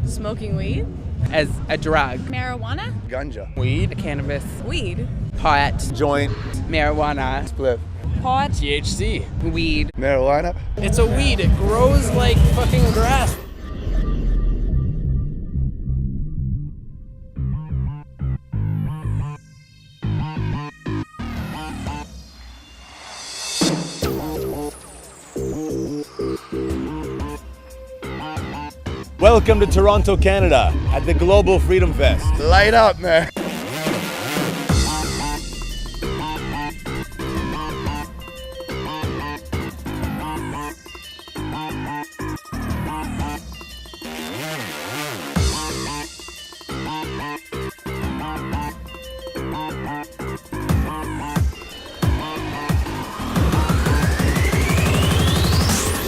Smoking weed. As a drug. Marijuana. Ganja. Weed. Cannabis. Weed. Pot. Joint. Marijuana. Spliff. Pot. THC. Weed. Marijuana. It's a weed. It grows like fucking grass. Welcome to Toronto, Canada, at the Global Freedom Fest. Light up, man.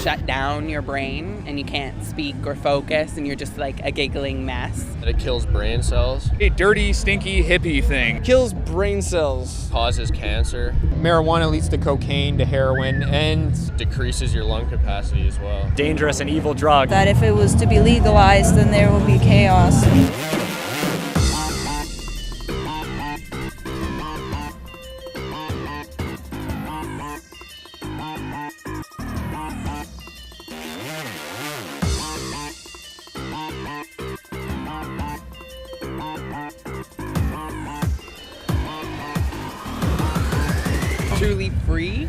Shut down your brain and you can't speak or focus and you're just like a giggling mess. It kills brain cells. A dirty, stinky hippie thing. Kills brain cells. Causes cancer. Marijuana leads to cocaine, to heroin, and decreases your lung capacity as well. Dangerous and evil drug. That if it was to be legalized, then there will be chaos. Truly free?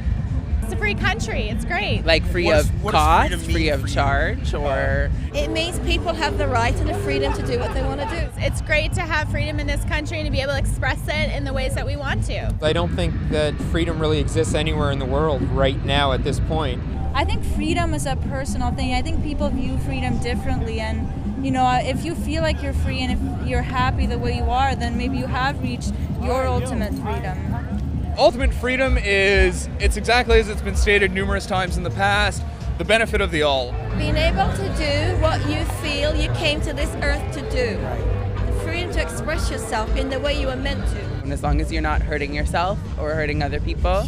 It's a free country. It's great. Like free of cost, free of charge, or? It means people have the right and the freedom to do what they want to do. It's great to have freedom in this country and to be able to express it in the ways that we want to. I don't think that freedom really exists anywhere in the world right now at this point. I think freedom is a personal thing. I think people view freedom differently, and you know, if you feel like you're free and if you're happy the way you are, then maybe you have reached your ultimate freedom. Ultimate freedom is, it's exactly as it's been stated numerous times in the past, the benefit of the all. Being able to do what you feel you came to this earth to do. The freedom to express yourself in the way you were meant to. And as long as you're not hurting yourself or hurting other people,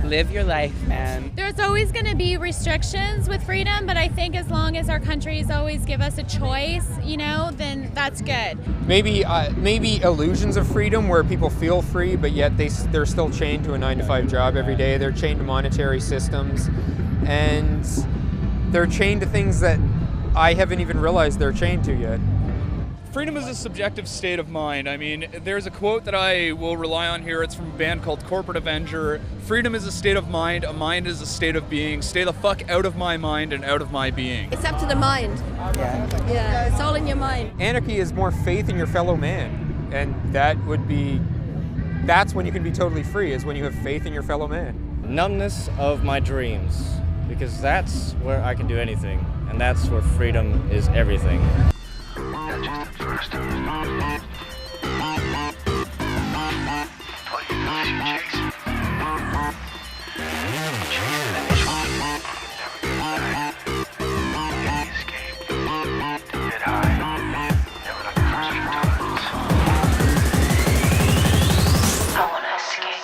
live your life, man. There's always going to be restrictions with freedom, but I think as long as our countries always give us a choice, you know, then that's good. Maybe illusions of freedom where people feel free, but yet they're still chained to a 9-to-5 job every day. They're chained to monetary systems, and they're chained to things that I haven't even realized they're chained to yet. Freedom is a subjective state of mind. I mean, there's a quote that I will rely on here. It's from a band called Corporate Avenger. Freedom is a state of mind. A mind is a state of being. Stay the fuck out of my mind and out of my being. It's up to the mind. Yeah, it's all in your mind. Anarchy is more faith in your fellow man, and that's when you can be totally free, is when you have faith in your fellow man. Numbness of my dreams, because that's where I can do anything, and that's where freedom is everything. That's just the first of the story. All you do is you chase me. Chase an initial never get back. Get the escape. To get high. Never like the first few times. I wanna escape.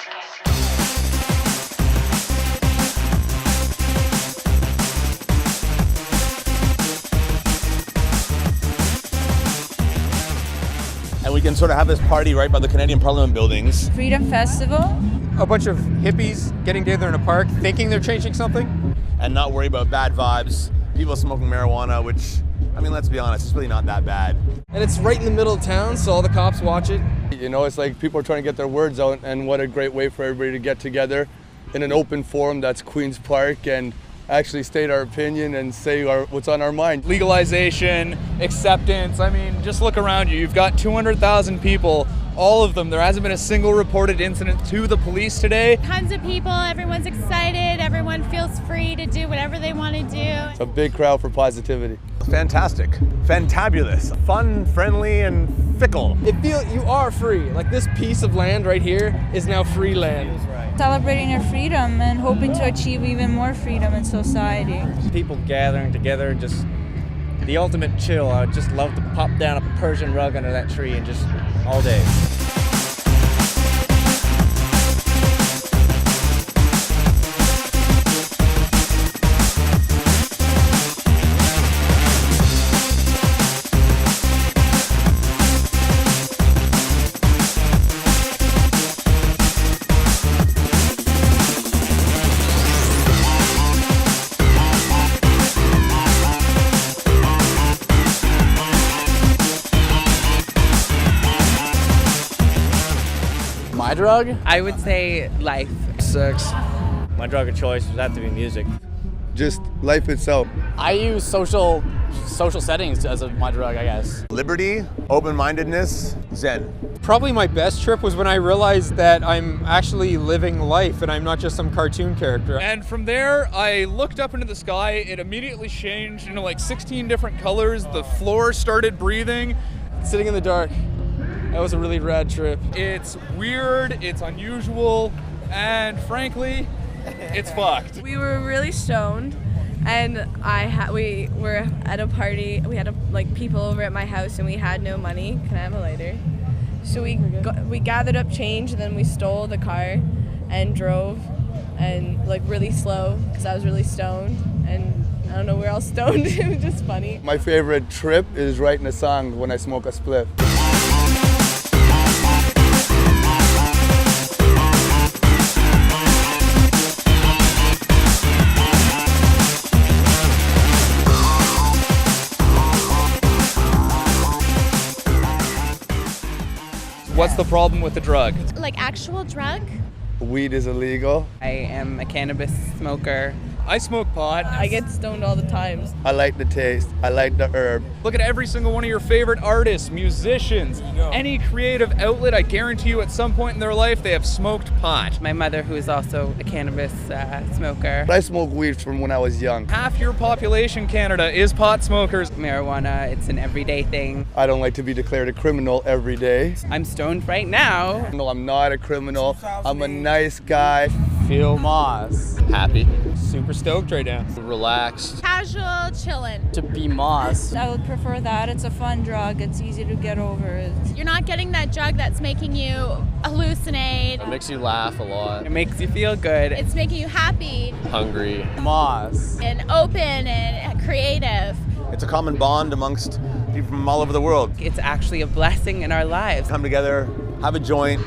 And we can sort of have this party right by the Canadian Parliament buildings. Freedom Festival. A bunch of hippies getting together in a park thinking they're changing something. And not worry about bad vibes, people smoking marijuana, which, I mean, let's be honest, it's really not that bad. And it's right in the middle of town, so all the cops watch it. You know, it's like people are trying to get their words out, and what a great way for everybody to get together in an open forum that's Queen's Park and actually state our opinion and say what's on our mind. Legalization, acceptance, I mean, just look around you. You've got 200,000 people, all of them. There hasn't been a single reported incident to the police today. Tons of people, everyone's excited, everyone feels free to do whatever they want to do. It's a big crowd for positivity. Fantastic, fantabulous, fun, friendly, and fickle. You are free. Like, this piece of land right here is now free land. Celebrating their freedom and hoping to achieve even more freedom in society. People gathering together, just the ultimate chill. I would just love to pop down a Persian rug under that tree and just all day. drug? I would say life. Sex. My drug of choice would have to be music. Just life itself. I use social settings as my drug, I guess. Liberty, open-mindedness, Zen. Probably my best trip was when I realized that I'm actually living life and I'm not just some cartoon character. And from there, I looked up into the sky. It immediately changed into like 16 different colors. The floor started breathing. Sitting in the dark. That was a really rad trip. It's weird, it's unusual, and frankly, it's fucked. We were really stoned, and we were at a party. We had people over at my house, and we had no money. Can I have a lighter? So we gathered up change, and then we stole the car, and drove, and really slow because I was really stoned, and I don't know, we're all stoned. It was just funny. My favorite trip is writing a song when I smoke a spliff. What's the problem with the drug? Like actual drug? Weed is illegal. I am a cannabis smoker. I smoke pot. I get stoned all the time. I like the taste. I like the herb. Look at every single one of your favorite artists, musicians, any creative outlet. I guarantee you at some point in their life they have smoked pot. My mother, who is also a cannabis smoker. I smoke weed from when I was young. Half your population, Canada, is pot smokers. Marijuana, it's an everyday thing. I don't like to be declared a criminal every day. I'm stoned right now. No, I'm not a criminal. I'm a nice guy. Feel Moss. Happy. Super stoked right now. Relaxed. Casual chillin'. To be Moss. I would prefer that. It's a fun drug. It's easy to get over. You're not getting that drug that's making you hallucinate. It makes you laugh a lot. It makes you feel good. It's making you happy Hungry. Moss. and open and creative. It's a common bond amongst people from all over the world. It's actually a blessing in our lives. Come together, have a joint,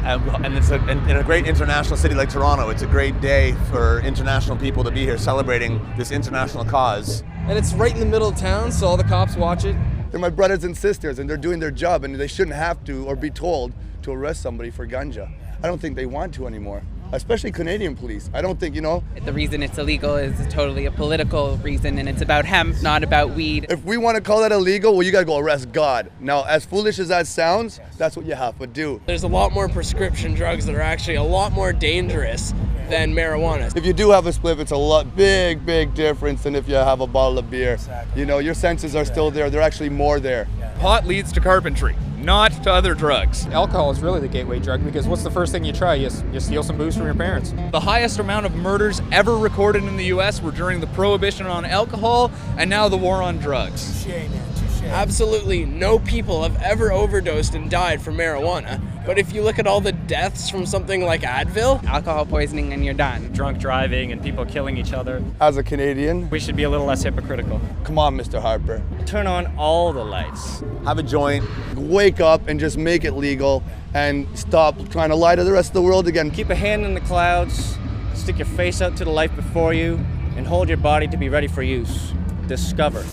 and it's in a great international city like Toronto. It's a great day for international people to be here celebrating this international cause. And it's right in the middle of town, so all the cops watch it. They're my brothers and sisters, and they're doing their job, and they shouldn't have to or be told to arrest somebody for ganja. I don't think they want to anymore, especially Canadian police. I don't think, The reason it's illegal is totally a political reason, and it's about hemp, not about weed. If we want to call that illegal, well, you got to go arrest God. Now, as foolish as that sounds, that's what you have to do. There's a lot more prescription drugs that are actually a lot more dangerous than marijuana. If you do have a spliff, it's a big difference than if you have a bottle of beer. Your senses are still there. They're actually more there. Pot leads to carpentry, not to other drugs. Alcohol is really the gateway drug because what's the first thing you try? You steal some booze from your parents. The highest amount of murders ever recorded in the US were during the prohibition on alcohol and now the war on drugs. Absolutely no people have ever overdosed and died from marijuana. But if you look at all the deaths from something like Advil, Alcohol poisoning and you're done. Drunk driving and people killing each other. As a Canadian, We should be a little less hypocritical. come on, Mr. Harper. Turn on all the lights. Have a joint. Wake up and just make it legal and stop trying to lie to the rest of the world again. Keep a hand in the clouds, stick your face out to the life before you, and hold your body to be ready for use. Discover.